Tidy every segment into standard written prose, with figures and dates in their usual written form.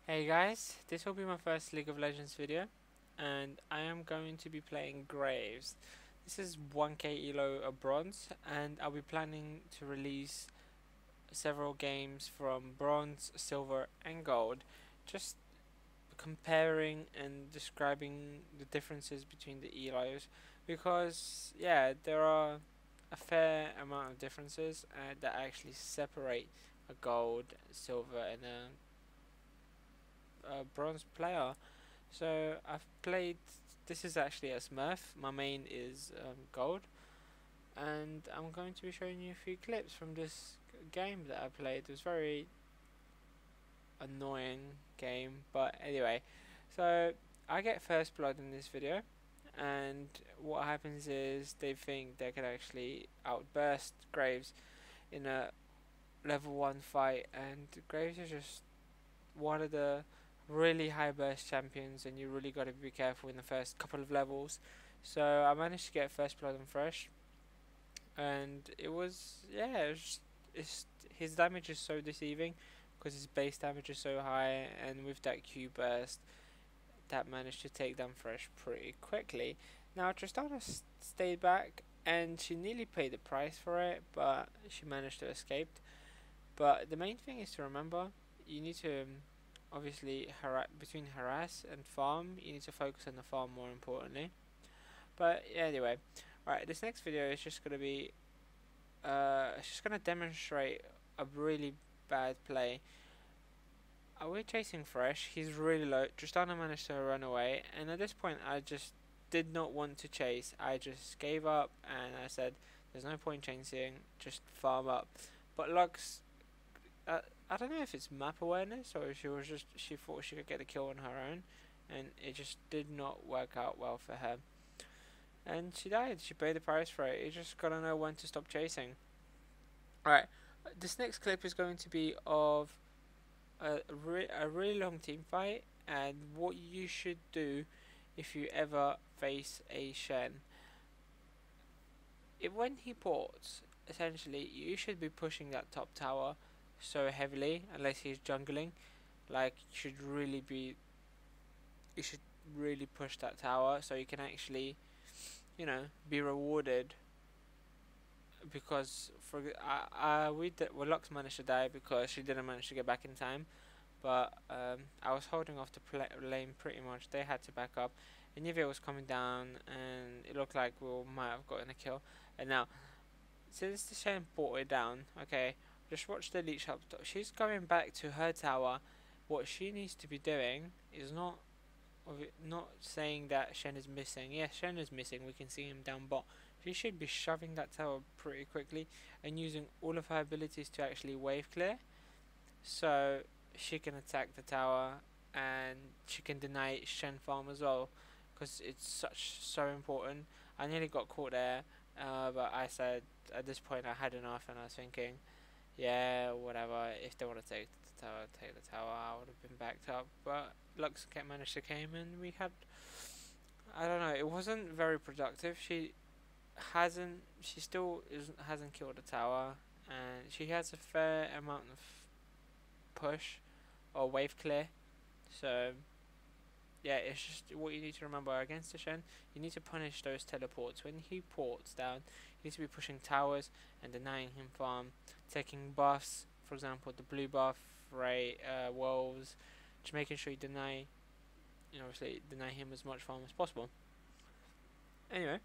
Hey guys, this will be my first League of Legends video, and I am going to be playing Graves. This is 1k elo of bronze, and I'll be planning to release several games from bronze, silver, and gold, just comparing and describing the differences between the elos, because yeah, there are a fair amount of differences that actually separate a gold, silver, and a bronze player. So I've played. This is actually a Smurf. My main is gold, and I'm going to be showing you a few clips from this game that I played. It was very annoying game, but anyway. So I get first blood in this video, and what happens is they think they can actually outburst Graves in a level 1 fight, and Graves is just one of the really high burst champions, and you really got to be careful in the first couple of levels. So I managed to get first blood on Fresh, and it was it's his damage is so deceiving because his base damage is so high, and with that Q burst, that managed to take down Fresh pretty quickly. Now Tristana stayed back, and she nearly paid the price for it, but she managed to escape. But the main thing is to remember, you need to obviously between harass and farm, you need to focus on the farm more importantly. But yeah, anyway, right, this next video is just gonna be it's just gonna demonstrate a really bad play. We're chasing Fresh, he's really low. Tristana managed to run away, and at this point I just did not want to chase. I just gave up and I said there's no point chasing, just farm up. But Lux, uh, I don't know if it's map awareness or if she thought she could get a kill on her own, and it just did not work out well for her. And she died. She paid the price for it. You just gotta know when to stop chasing. Alright, this next clip is going to be of a really long team fight and what you should do if you ever face a Shen. When he ports, essentially you should be pushing that top tower so heavily unless he's jungling. Like you should really push that tower so you can actually, be rewarded. Because Lux managed to die because she didn't manage to get back in time, but I was holding off the lane pretty much. They had to back up, and Nivea was coming down, and it looked like we might have gotten a kill. And now, since the Shen brought it down, okay, just watch the leech up. She's going back to her tower. What she needs to be doing is not saying that Shen is missing. Yes, Shen is missing. We can see him down bot. She should be shoving that tower pretty quickly and using all of her abilities to actually wave clear, so she can attack the tower and she can deny Shen farm as well, because it's so important. I nearly got caught there, but I said at this point I had enough, and I was thinking, yeah, whatever. If they want to take the tower, take the tower. I would have been backed up, but Lux managed to came, and we had. I don't know. It wasn't very productive. She still hasn't killed the tower, and she has a fair amount of push or wave clear. So yeah, it's just what you need to remember against the Shen. You need to punish those teleports. When he ports down, you need to be pushing towers and denying him farm, taking buffs. For example, the blue buff, right? Wolves. Just making sure you obviously deny him as much farm as possible. Anyway,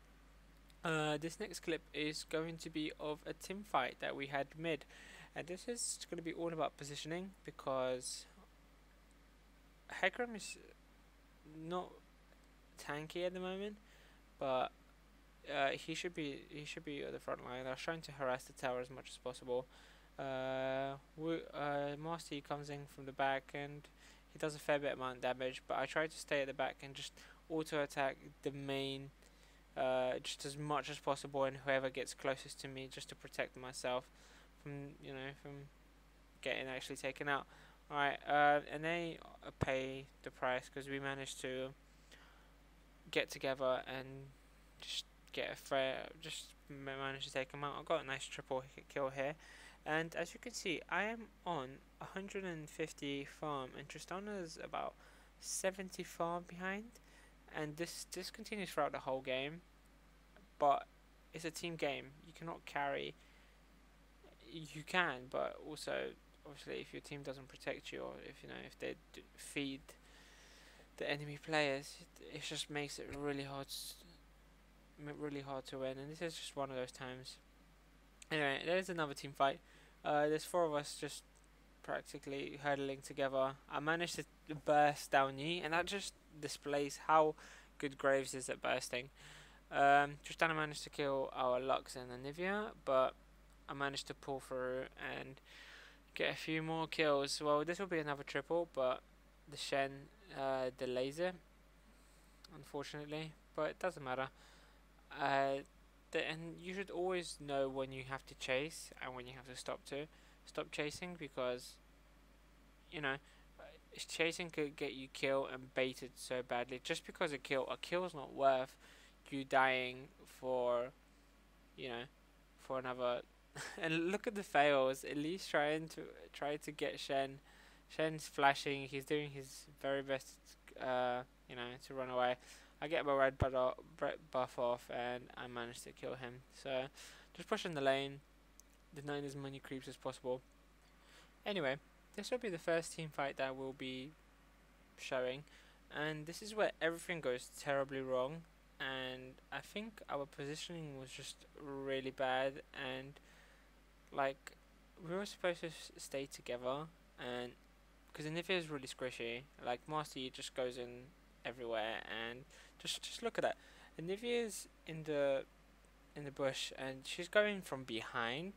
this next clip is going to be of a team fight that we had mid, and this is going to be all about positioning because Hecarim is not tanky at the moment, but he should be at the front line. I was trying to harass the tower as much as possible. Master comes in from the back and he does a fair bit amount of damage, but I tried to stay at the back and just auto attack the main just as much as possible, and whoever gets closest to me, just to protect myself from getting actually taken out. Alright, and they pay the price because we managed to get together and just manage to take them out. I got a nice triple kill here, And as you can see, I am on 150 farm, and Tristana is about 70 farm behind. And this continues throughout the whole game, but it's a team game. You cannot carry. You can, but also obviously if your team doesn't protect you, or if if they feed the enemy players, it just makes it really hard to win. And this is just one of those times. Anyway, there's another team fight. There's four of us just practically hurdling together. I managed to burst down Yi, and that just displays how good Graves is at bursting. Tristana managed to kill our Lux and Anivia, but I managed to pull through and get a few more kills. Well, this will be another triple, but the Shen delays it, unfortunately, but it doesn't matter. And you should always know when you have to chase and when you have to stop chasing, because you know chasing could get you killed and baited so badly. Just because a kill is not worth you dying for for another. And look at the fails. At least try to get Shen. Shen's flashing. He's doing his very best, to run away. I get my red buff off, and I managed to kill him. So, just pushing the lane, denying as many creeps as possible. Anyway, this will be the first team fight that we'll be showing, and this is where everything goes terribly wrong. And I think our positioning was just really bad, and like we were supposed to stay together, and because Anivia is really squishy, like Master Yi just goes in everywhere, and just look at that. Anivia's in the bush, and she's going from behind,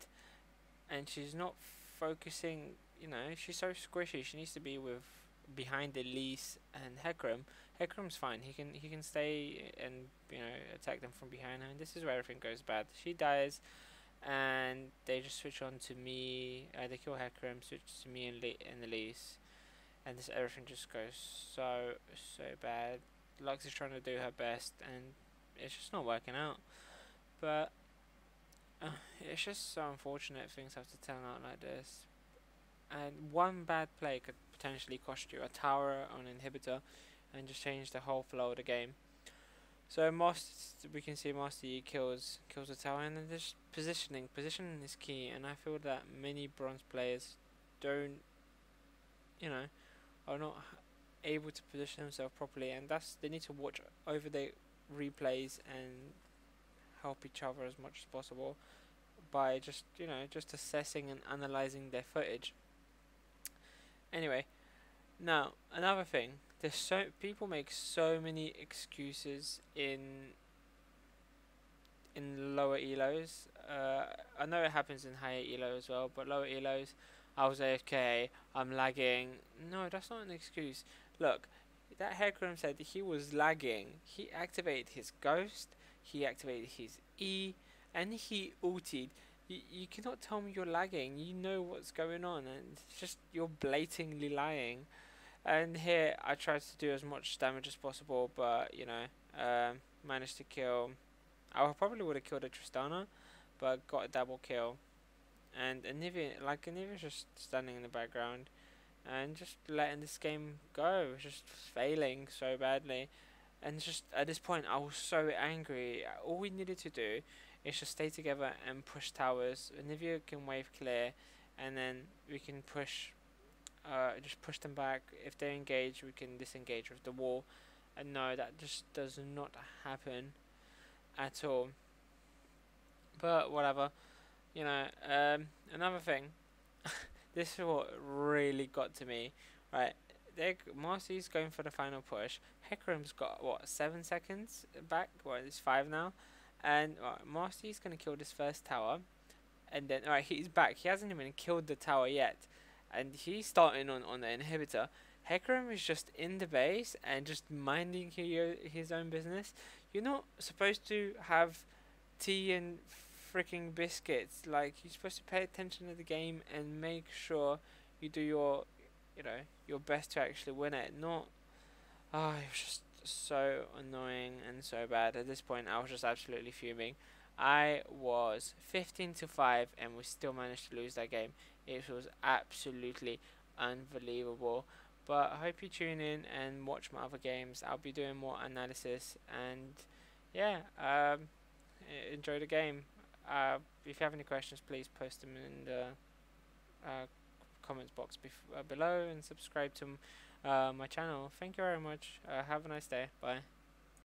and she's not focusing. She's so squishy. She needs to be with behind Elise and Hecarim. Hecarim's fine. He can stay and attack them from behind her. And this is where everything goes bad. She dies, and they just switch on to me. They kill Hecarim, switch to me and Elise, and everything just goes so bad. Lux is trying to do her best, and it's just not working out. But it's just so unfortunate things have to turn out like this. And one bad play could potentially cost you a tower on inhibitor, and just change the whole flow of the game. So we can see Master Yi kills the tower, and then just positioning. Positioning is key, and I feel that many bronze players don't, are not able to position themselves properly, and they need to watch over their replays and help each other as much as possible by just assessing and analyzing their footage. Anyway, now another thing, people make so many excuses in lower elos. I know it happens in higher elo as well, but lower elos, I was AFK, I'm lagging. No, that's not an excuse. Look, that Hecarim said he was lagging. He activated his ghost, he activated his E, and he ultied. You cannot tell me you're lagging. You know what's going on, and it's just you're blatantly lying. And here I tried to do as much damage as possible, but managed to kill. I probably would have killed a Tristana, but got a double kill. And Anivia's just standing in the background and just letting this game go, just failing so badly. And just at this point, I was so angry. All we needed to do is just stay together and push towers. Anivia can wave clear, and then we can just push them back. If they engage, we can disengage with the wall. And no, that just does not happen at all. But whatever, another thing. This is what really got to me, right? Marcy's going for the final push. Hecarim's got, 7 seconds back? It's 5 now. And Marcy's going to kill this first tower. And then, he's back. He hasn't even killed the tower yet. And he's starting on the inhibitor. Hecarim is just in the base and just minding his own business. You're not supposed to have tea and freaking biscuits. Like, you're supposed to pay attention to the game and make sure you do your best to actually win it. Not, it was just so annoying and so bad. At this point, I was just absolutely fuming. I was 15-5 and we still managed to lose that game. It was absolutely unbelievable. But I hope you tune in and watch my other games. I'll be doing more analysis and yeah, enjoy the game. If you have any questions, please post them in the uh, comments box below and subscribe to my channel. Thank you very much. Have a nice day. Bye.